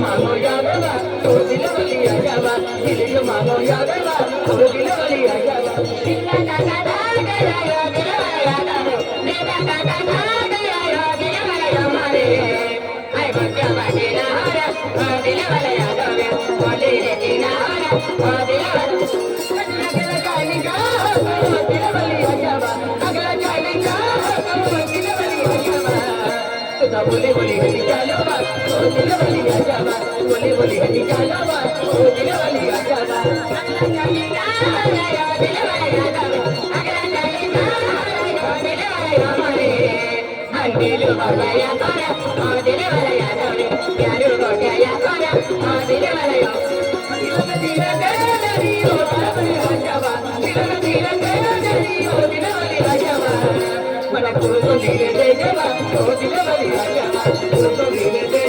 मानो यादवा तो दिल वाली आ जावा दिल मानो यादवा तो दिल वाली आ जावा दिल का का गया या गया यादा दिल का गया या गया हमारे आई बच्चा बाजे ना हरा दिल वाला यादा वाले रे दिल हरा दिल वाला अगला काली का दिल वाली आ जावा अगला काली का दिल वाली आ जावा तो बोले बोले हरी चलो बा तो दिल वाली आ जावा बोले बोले हरी चलो बा तो दिल वाली आ जावा अगला काली का दिल वाला यादा अगला काली का दिल वाला हमारे दिल वाला यादा दिल वाला यादा प्यारो को क्या करा दिल वाला यादा दिल तेरी ओ दिल आ जावा दिल तेरी ओ दिल वाली आ जावा मन को दिल दे देवा तो दिल वाली आ जावा तो दिल दे